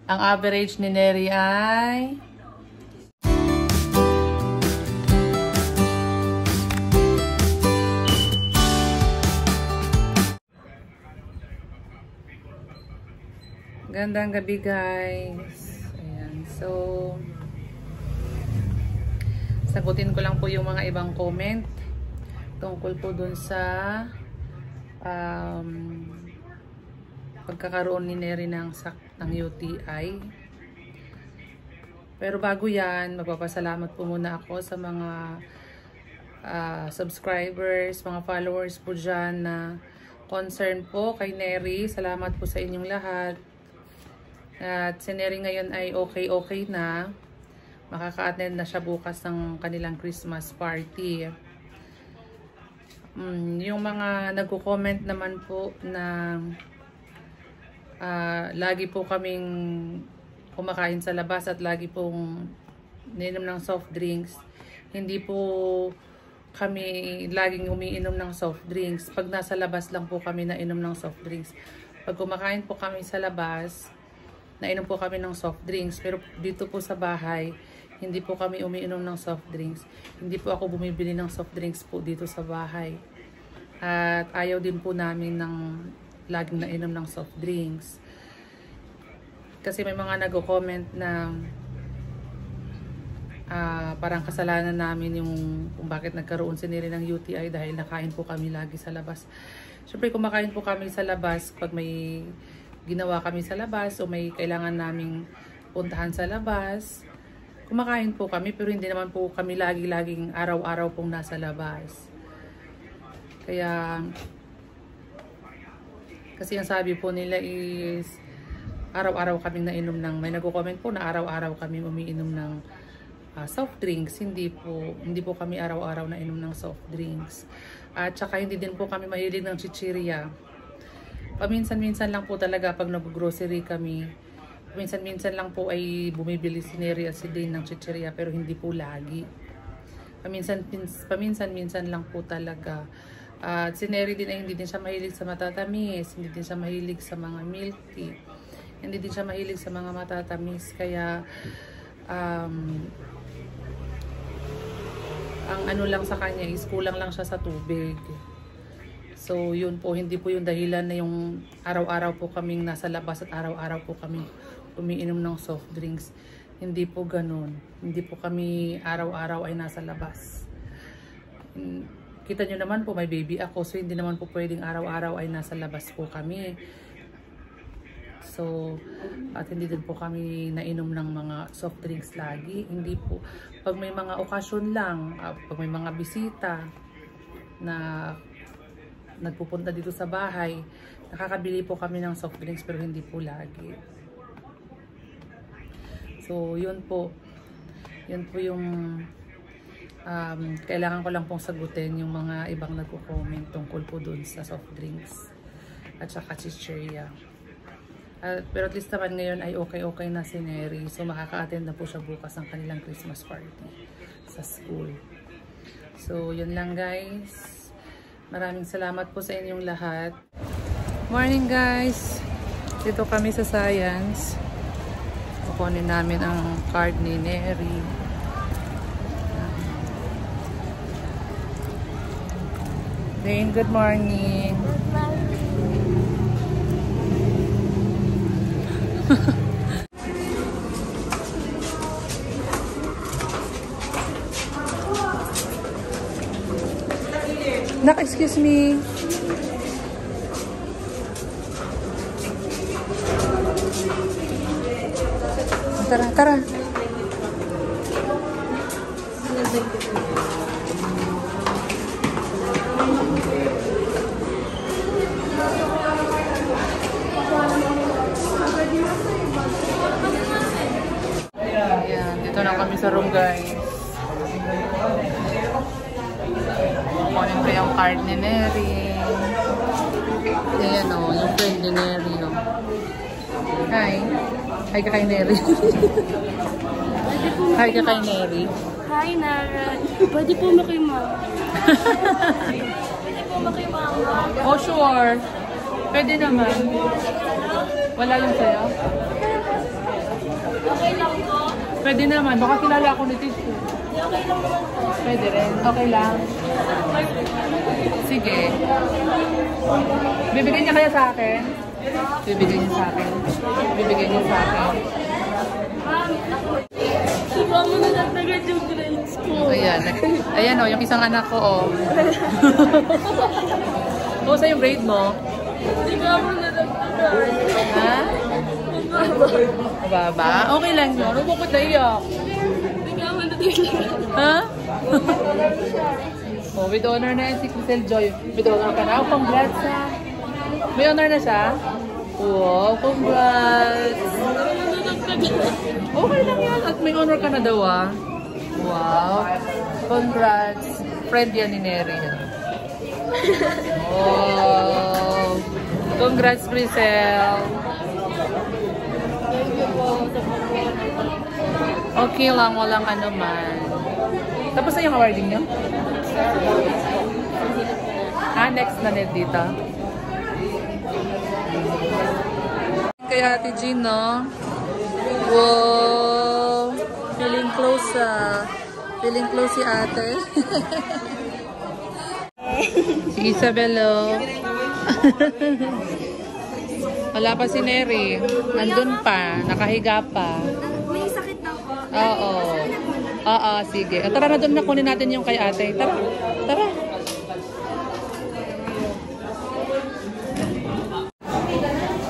Ang average ni Neri ay gandang gabi guys. Ayan. So sagutin ko lang po yung mga ibang comment tungkol po dun sa pagkakaroon ni Neri ng UTI. Pero bago yan, magpapasalamat po muna ako sa mga subscribers, mga followers po dyan na concern po kay Neri. Salamat po sa inyong lahat. At si Neri ngayon ay okay na. Makaka-attend na siya bukas ng kanilang Christmas party. Yung mga nagko-comment naman po na lagi po kaming kumakain sa labas at lagi pong niinom ng soft drinks. Hindi po kami laging umiinom ng soft drinks. Pag nasa labas lang po kami nainom ng soft drinks. Pag kumakain po kami sa labas, nainom po kami ng soft drinks. Pero dito po sa bahay, hindi po kami umiinom ng soft drinks. Hindi po ako bumibili ng soft drinks po dito sa bahay. At ayaw din po namin ng laging nainom ng soft drinks. Kasi may mga nagko-comment na parang kasalanan namin yung kung bakit nagkaroon si Neri ng UTI dahil nakain po kami lagi sa labas. Siyempre kumakain po kami sa labas pag may ginawa kami sa labas o may kailangan naming puntahan sa labas. Kumakain po kami pero hindi naman po kami laging araw-araw pong nasa labas. Kaya kasi ang sabi po nila is araw-araw kaming nainom ng, may nagko-comment po na araw-araw kami umiinom ng soft drinks. Hindi po kami araw-araw nainom ng soft drinks. At saka hindi din po kami mahilig ng chichirya. Paminsan-minsan lang po talaga pag nag-grocery kami. Paminsan-minsan lang po ay bumibili si Neri at si Dane ng chichirya pero hindi po lagi. Paminsan-minsan lang po talaga. At si Neri din ay hindi din siya mahilig sa matatamis, hindi din siya mahilig sa mga milk tea, hindi din siya mahilig sa mga matatamis. Kaya ang ano lang sa kanya is kulang lang siya sa tubig. So yun po, hindi po yung dahilan na yung araw-araw po kaming nasa labas at araw-araw po kami umiinom ng soft drinks. Hindi po ganun. Hindi po kami araw-araw ay nasa labas. Kita nyo naman po, may baby ako. So, hindi naman po pwedeng araw-araw ay nasa labas po kami. So, at hindi din po kami nainom ng mga soft drinks lagi. Hindi po. Pag may mga okasyon lang, pag may mga bisita na nagpupunta dito sa bahay, nakakabili po kami ng soft drinks pero hindi po lagi. So, yun po. Yun po yung kailangan ko lang pong sagutin yung mga ibang nagko-comment tungkol po dun sa soft drinks at saka chichirya. Pero at least naman ngayon ay okay na si Neri. So makaka-attend na po siya bukas ng kanilang Christmas party sa school. So yun lang guys. Maraming salamat po sa inyong lahat. Morning guys. Dito kami sa Science. Kukunin namin ang card ni Neri. Dane, good morning. Good morning. Nak, excuse me. Tara. Dito na kami sa room guys. Kukunin ko yung card ni Neri. Ayan o, yung friend ni Neri o. Hi. Hi ka kay Neri. Hi ka kay Neri. Hi Nara. Pwede po makimama. Pwede po makimama. Oh sure. Pwede naman. Wala yung sayo? Pwede naman. Baka kilala ako ni Tissue. Okay lang naman po. Pwede rin. Okay lang. Sige. Bibigyan niya kaya sa akin? Bibigyan niya sa akin. Bibigyan niya sa akin. Si mama na nagtagad yung grades ko. Ayan. Ayan o, yung isang anak ko o. Kumusta yung grade mo? Si mama na nagtagad. Ha? Mababa? Okay lang yun. Huwag mo ko naiyak. Si mama na nagtagad. Ha? Oh, with honor na yan si Crisel Joy. With honor ka na. Oh, congrats ha. May honor na siya? Wow, congrats. Okay lang yan. At may honor ka na daw ah. Wow. Congrats. Friend yan ni Neri. Wow. Congrats, Crisel. Okay lang, walang ano man. Tapos na yung awarding nyo? Next na net dito. Kay Ate Jean, no? Wow! Feeling close, feeling close si ate. Si Isabelo. Wala pa si Neri. Nandun pa. Nakahiga pa. May sakit na po. Oo. Oo, sige. Tara na doon na kunin natin yung kay ate. Tara. Tara.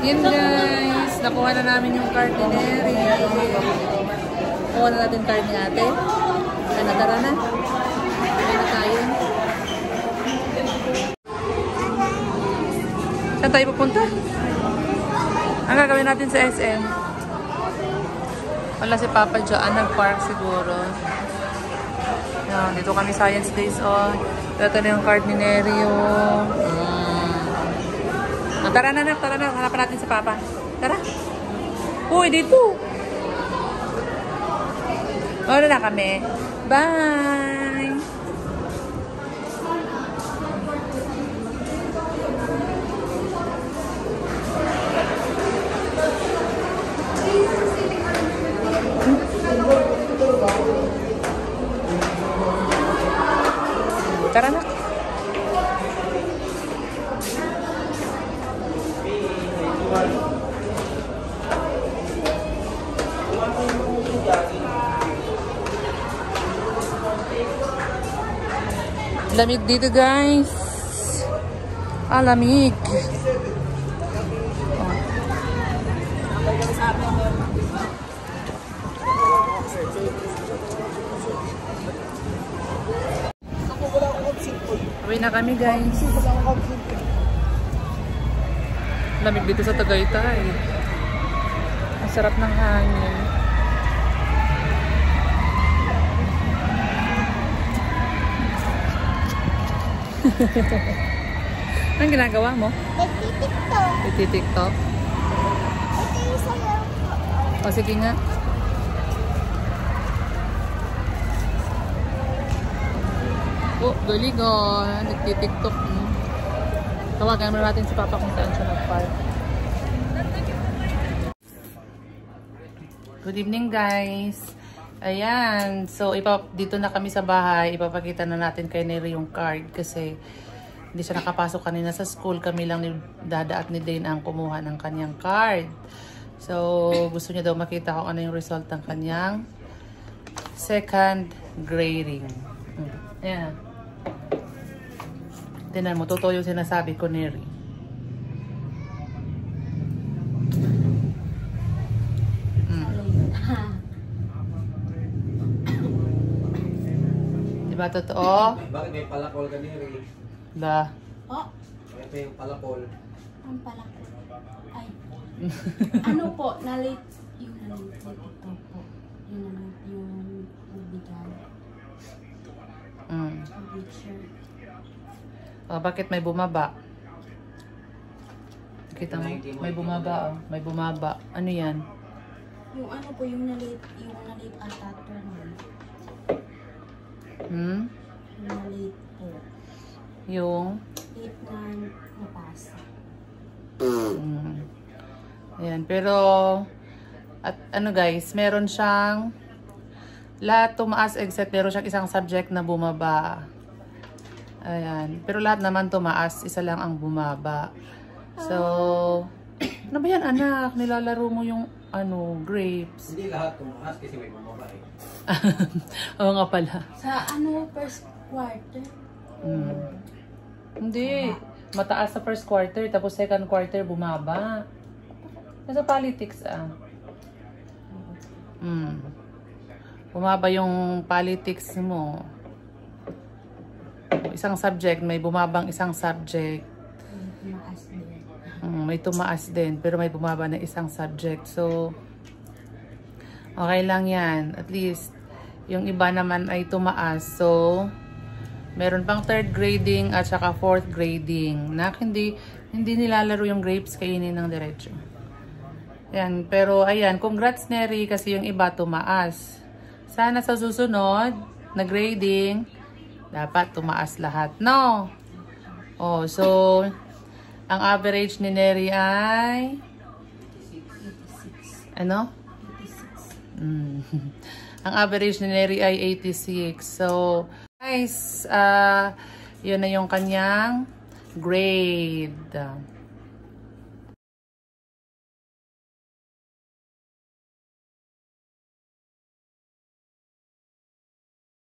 Yun guys. Nakuha na namin yung card ni Neri. Nakuha na natin card ni ate. Ano, tara na. Tara na tayo. Saan tayo pupunta? Ang gagawin natin sa SM? Wala si Papa dyan. Nag-park siguro. Yan, dito kami Science Days on. Ito na yung card ni Neri. Tara na. Hanapan natin si Papa. Tara. Uy, dito. Wala na kami. Bye! Tara na. Lamig dito guys. Lamig. Uwi na kami guys. Lamig dito sa Tagaytay. Ang sarap ng hangin. Anong ginagawa mo? Nagtitiktok. Nagtitiktok? Ito yung sayaw ko. O sige nga. Oh, galing oh. Nagtitiktok. Tawagan mo natin si Papa kung saan siya nag-park. Good evening guys. Ayan. So, dito na kami sa bahay. Ipapakita na natin kay Neri yung card kasi hindi siya nakapasok kanina sa school. Kami lang ni Dada at ni Dane ang kumuha ng kanyang card. So, gusto niya daw makita kung ano yung result ng kanyang second grading. Ayan. Tinan mo, totoo yung sinasabi ko, Neri. Diba totoo? Bakit may palakol ka din, Ray? Da. Oh, Bakit may palakol? ang palaki. Ay. Ano po, na-late yung na-late ito po. Yung na-late yung bigay. Picture. Oh, bakit may bumaba? Kita mo? May bumaba, oh. May bumaba. Ano yan? Yung ano po, yung na-late ata to man. Hmm? Yung na-late po. Yung? 8 na napasa. Ayan, pero at ano guys, meron siyang Lahat tumaas except meron siyang isang subject na bumaba. Ayan. Pero lahat naman tumaas. Isa lang ang bumaba. So, ano ba yan anak? Nilalaro mo yung grapes. Hindi lahat tumaas kasi may bumaba eh. Oo nga pala. Sa first quarter? Hindi. Mataas sa first quarter, tapos second quarter bumaba. Nasa politics Bumaba yung politics mo. Isang subject, may bumabang isang subject. Tumaas din. May tumaas din, pero may bumaba na isang subject. So, okay lang yan. At least, yung iba naman ay tumaas. So, meron pang third grading at saka fourth grading. Hindi nilalaro yung grapes, kainin ng diretso. Yan, pero ayan, congrats Neri kasi yung iba tumaas. Sana sa susunod na grading, dapat tumaas lahat. No? Oh, so, ang average ni Neri ay 86. Ano? 86. Ang average ni Neri ay 86. So, guys, yun na yung kanyang grade.